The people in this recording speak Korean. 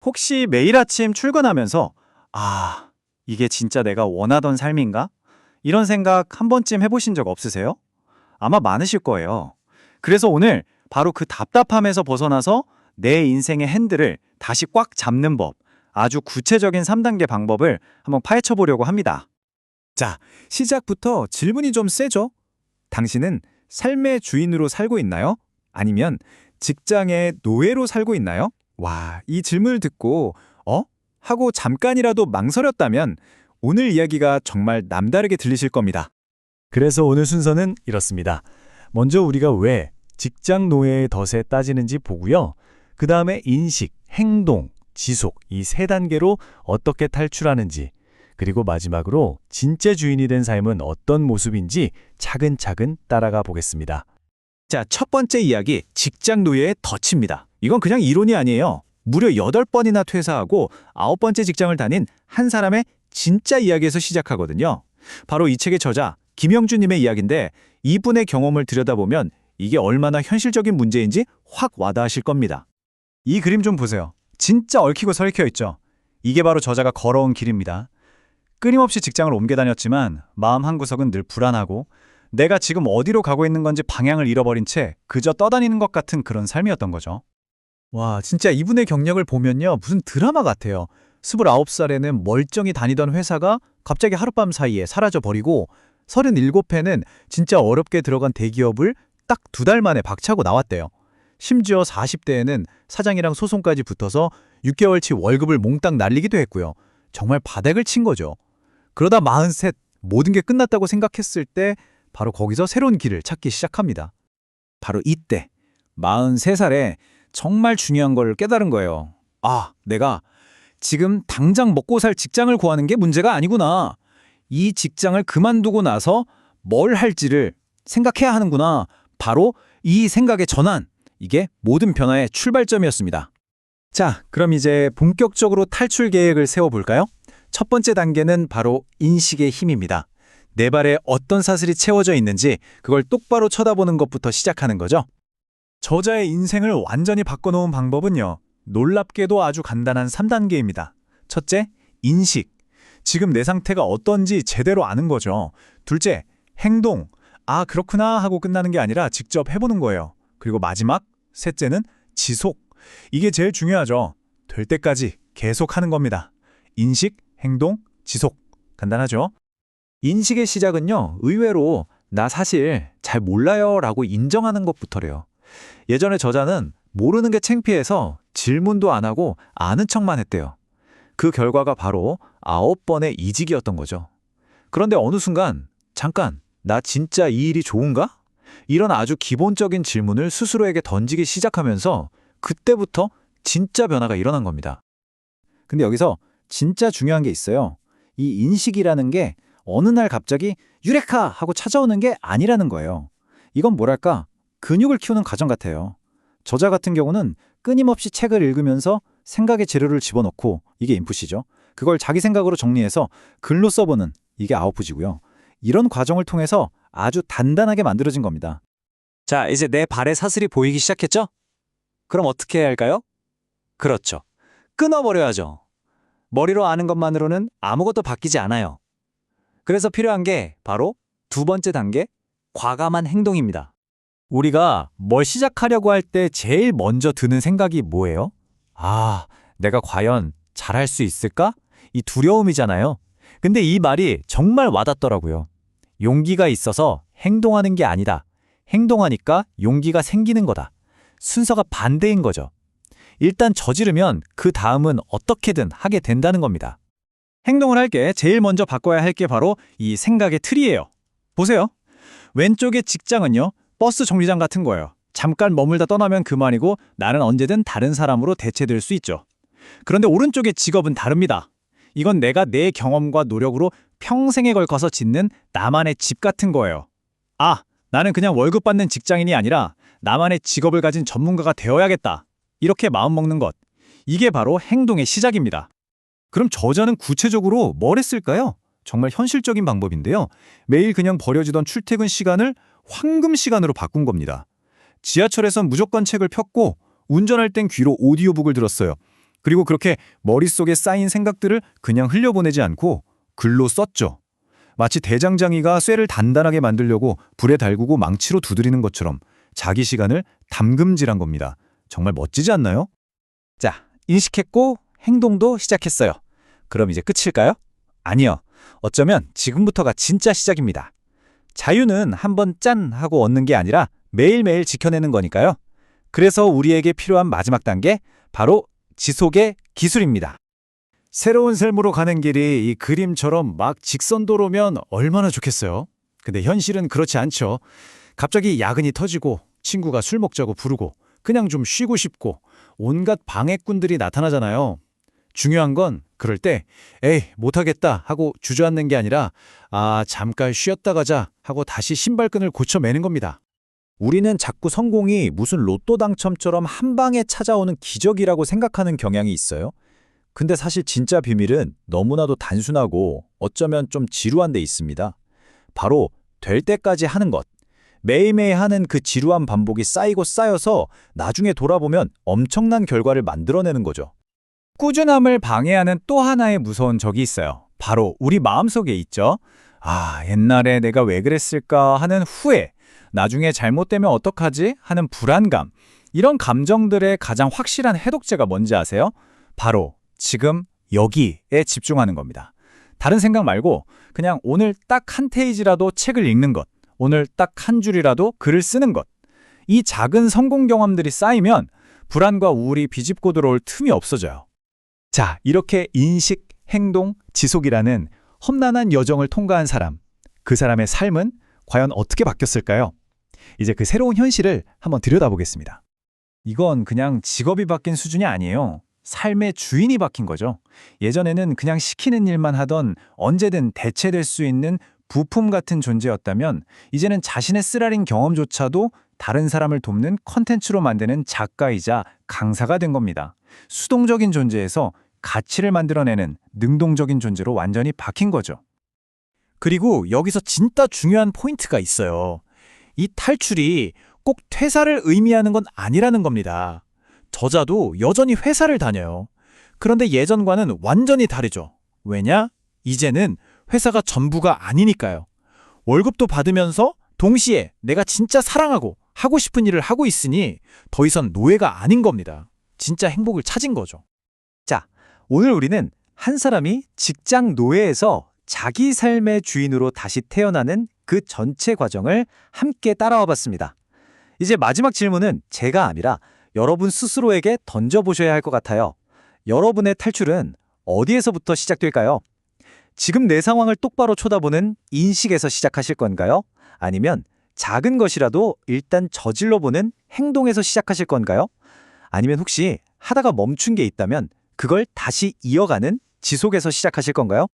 혹시 매일 아침 출근하면서 아, 이게 진짜 내가 원하던 삶인가? 이런 생각 한 번쯤 해보신 적 없으세요? 아마 많으실 거예요. 그래서 오늘 바로 그 답답함에서 벗어나서 내 인생의 핸들을 다시 꽉 잡는 법, 아주 구체적인 3단계 방법을 한번 파헤쳐 보려고 합니다. 자, 시작부터 질문이 좀 세죠? 당신은 삶의 주인으로 살고 있나요? 아니면 직장의 노예로 살고 있나요? 와, 이 질문을 듣고 하고 잠깐이라도 망설였다면 오늘 이야기가 정말 남다르게 들리실 겁니다. 그래서 오늘 순서는 이렇습니다. 먼저 우리가 왜 직장 노예의 덫에 따지는지 보고요. 그 다음에 인식, 행동, 지속 이 세 단계로 어떻게 탈출하는지, 그리고 마지막으로 진짜 주인이 된 삶은 어떤 모습인지 차근차근 따라가 보겠습니다. 자, 첫 번째 이야기, 직장 노예의 덫입니다. 이건 그냥 이론이 아니에요. 무려 8번이나 퇴사하고 9번째 직장을 다닌 한 사람의 진짜 이야기에서 시작하거든요. 바로 이 책의 저자 김영준님의 이야기인데 이분의 경험을 들여다보면 이게 얼마나 현실적인 문제인지 확 와닿으실 겁니다. 이 그림 좀 보세요. 진짜 얽히고 설켜 있죠. 이게 바로 저자가 걸어온 길입니다. 끊임없이 직장을 옮겨 다녔지만 마음 한구석은 늘 불안하고 내가 지금 어디로 가고 있는 건지 방향을 잃어버린 채 그저 떠다니는 것 같은 그런 삶이었던 거죠. 와, 진짜 이분의 경력을 보면요. 무슨 드라마 같아요. 29살에는 멀쩡히 다니던 회사가 갑자기 하룻밤 사이에 사라져버리고 37회는 진짜 어렵게 들어간 대기업을 딱 2달 만에 박차고 나왔대요. 심지어 40대에는 사장이랑 소송까지 붙어서 6개월치 월급을 몽땅 날리기도 했고요. 정말 바닥을 친 거죠. 그러다 43, 모든 게 끝났다고 생각했을 때 바로 거기서 새로운 길을 찾기 시작합니다. 바로 이때 43살에 정말 중요한 걸 깨달은 거예요. 아, 내가 지금 당장 먹고 살 직장을 구하는 게 문제가 아니구나. 이 직장을 그만두고 나서 뭘 할지를 생각해야 하는구나. 바로 이 생각의 전환. 이게 모든 변화의 출발점이었습니다. 자, 그럼 이제 본격적으로 탈출 계획을 세워볼까요? 첫 번째 단계는 바로 인식의 힘입니다. 내 발에 어떤 사슬이 채워져 있는지 그걸 똑바로 쳐다보는 것부터 시작하는 거죠. 저자의 인생을 완전히 바꿔놓은 방법은요. 놀랍게도 아주 간단한 3단계입니다. 첫째, 인식. 지금 내 상태가 어떤지 제대로 아는 거죠. 둘째, 행동. 아, 그렇구나 하고 끝나는 게 아니라 직접 해보는 거예요. 그리고 마지막, 셋째는 지속. 이게 제일 중요하죠. 될 때까지 계속 하는 겁니다. 인식, 행동, 지속. 간단하죠? 인식의 시작은요. 의외로 나 사실 잘 몰라요 라고 인정하는 것부터래요. 예전에 저자는 모르는 게 창피해서 질문도 안 하고 아는 척만 했대요. 그 결과가 바로 9번의 이직이었던 거죠. 그런데 어느 순간 잠깐 나 진짜 이 일이 좋은가? 이런 아주 기본적인 질문을 스스로에게 던지기 시작하면서 그때부터 진짜 변화가 일어난 겁니다. 근데 여기서 진짜 중요한 게 있어요. 이 인식이라는 게 어느 날 갑자기 유레카 하고 찾아오는 게 아니라는 거예요. 이건 뭐랄까 근육을 키우는 과정 같아요. 저자 같은 경우는 끊임없이 책을 읽으면서 생각의 재료를 집어넣고 이게 인풋이죠. 그걸 자기 생각으로 정리해서 글로 써보는 이게 아웃풋이고요. 이런 과정을 통해서 아주 단단하게 만들어진 겁니다. 자, 이제 내 발에 사슬이 보이기 시작했죠? 그럼 어떻게 해야 할까요? 그렇죠. 끊어버려야죠. 머리로 아는 것만으로는 아무것도 바뀌지 않아요. 그래서 필요한 게 바로 두 번째 단계, 과감한 행동입니다. 우리가 뭘 시작하려고 할 때 제일 먼저 드는 생각이 뭐예요? 아, 내가 과연 잘할 수 있을까? 이 두려움이잖아요. 근데 이 말이 정말 와닿더라고요. 용기가 있어서 행동하는 게 아니다. 행동하니까 용기가 생기는 거다. 순서가 반대인 거죠. 일단 저지르면 그 다음은 어떻게든 하게 된다는 겁니다. 행동을 할 게 제일 먼저 바꿔야 할 게 바로 이 생각의 틀이에요. 보세요. 왼쪽의 직장은요. 버스 정류장 같은 거예요. 잠깐 머물다 떠나면 그만이고 나는 언제든 다른 사람으로 대체될 수 있죠. 그런데 오른쪽의 직업은 다릅니다. 이건 내가 내 경험과 노력으로 평생에 걸쳐서 짓는 나만의 집 같은 거예요. 아, 나는 그냥 월급 받는 직장인이 아니라 나만의 직업을 가진 전문가가 되어야겠다. 이렇게 마음먹는 것. 이게 바로 행동의 시작입니다. 그럼 저자는 구체적으로 뭘 했을까요? 정말 현실적인 방법인데요. 매일 그냥 버려지던 출퇴근 시간을 황금 시간으로 바꾼 겁니다. 지하철에선 무조건 책을 폈고 운전할 땐 귀로 오디오북을 들었어요. 그리고 그렇게 머릿속에 쌓인 생각들을 그냥 흘려보내지 않고 글로 썼죠. 마치 대장장이가 쇠를 단단하게 만들려고 불에 달구고 망치로 두드리는 것처럼 자기 시간을 담금질한 겁니다. 정말 멋지지 않나요? 자, 인식했고 행동도 시작했어요. 그럼 이제 끝일까요? 아니요. 어쩌면 지금부터가 진짜 시작입니다. 자유는 한번 짠 하고 얻는 게 아니라 매일매일 지켜내는 거니까요. 그래서 우리에게 필요한 마지막 단계, 바로 지속의 기술입니다. 새로운 삶으로 가는 길이 이 그림처럼 막 직선도로면 얼마나 좋겠어요. 근데 현실은 그렇지 않죠. 갑자기 야근이 터지고 친구가 술 먹자고 부르고 그냥 좀 쉬고 싶고 온갖 방해꾼들이 나타나잖아요. 중요한 건 그럴 때 에이 못하겠다 하고 주저앉는 게 아니라 잠깐 쉬었다 가자 하고 다시 신발끈을 고쳐매는 겁니다. 우리는 자꾸 성공이 무슨 로또 당첨처럼 한 방에 찾아오는 기적이라고 생각하는 경향이 있어요. 근데 사실 진짜 비밀은 너무나도 단순하고 어쩌면 좀 지루한 데 있습니다. 바로 될 때까지 하는 것. 매일매일 하는 그 지루한 반복이 쌓이고 쌓여서 나중에 돌아보면 엄청난 결과를 만들어내는 거죠. 꾸준함을 방해하는 또 하나의 무서운 적이 있어요. 바로 우리 마음속에 있죠. 옛날에 내가 왜 그랬을까 하는 후회, 나중에 잘못되면 어떡하지 하는 불안감. 이런 감정들의 가장 확실한 해독제가 뭔지 아세요? 바로 지금 여기에 집중하는 겁니다. 다른 생각 말고 그냥 오늘 딱 한 페이지라도 책을 읽는 것, 오늘 딱 한 줄이라도 글을 쓰는 것. 이 작은 성공 경험들이 쌓이면 불안과 우울이 비집고 들어올 틈이 없어져요. 자, 이렇게 인식, 행동, 지속이라는 험난한 여정을 통과한 사람, 그 사람의 삶은 과연 어떻게 바뀌었을까요? 이제 그 새로운 현실을 한번 들여다보겠습니다. 이건 그냥 직업이 바뀐 수준이 아니에요. 삶의 주인이 바뀐 거죠. 예전에는 그냥 시키는 일만 하던 언제든 대체될 수 있는 부품 같은 존재였다면 이제는 자신의 쓰라린 경험조차도 다른 사람을 돕는 컨텐츠로 만드는 작가이자 강사가 된 겁니다. 수동적인 존재에서 가치를 만들어내는 능동적인 존재로 완전히 바뀐 거죠. 그리고 여기서 진짜 중요한 포인트가 있어요. 이 탈출이 꼭 퇴사를 의미하는 건 아니라는 겁니다. 저자도 여전히 회사를 다녀요. 그런데 예전과는 완전히 다르죠. 왜냐? 이제는 회사가 전부가 아니니까요. 월급도 받으면서 동시에 내가 진짜 사랑하고 하고 싶은 일을 하고 있으니 더 이상 노예가 아닌 겁니다. 진짜 행복을 찾은 거죠. 자, 오늘 우리는 한 사람이 직장 노예에서 자기 삶의 주인으로 다시 태어나는 그 전체 과정을 함께 따라와 봤습니다. 이제 마지막 질문은 제가 아니라 여러분 스스로에게 던져보셔야 할 것 같아요. 여러분의 탈출은 어디에서부터 시작될까요? 지금 내 상황을 똑바로 쳐다보는 인식에서 시작하실 건가요? 아니면 작은 것이라도 일단 저질러보는 행동에서 시작하실 건가요? 아니면 혹시 하다가 멈춘 게 있다면 그걸 다시 이어가는 지속에서 시작하실 건가요?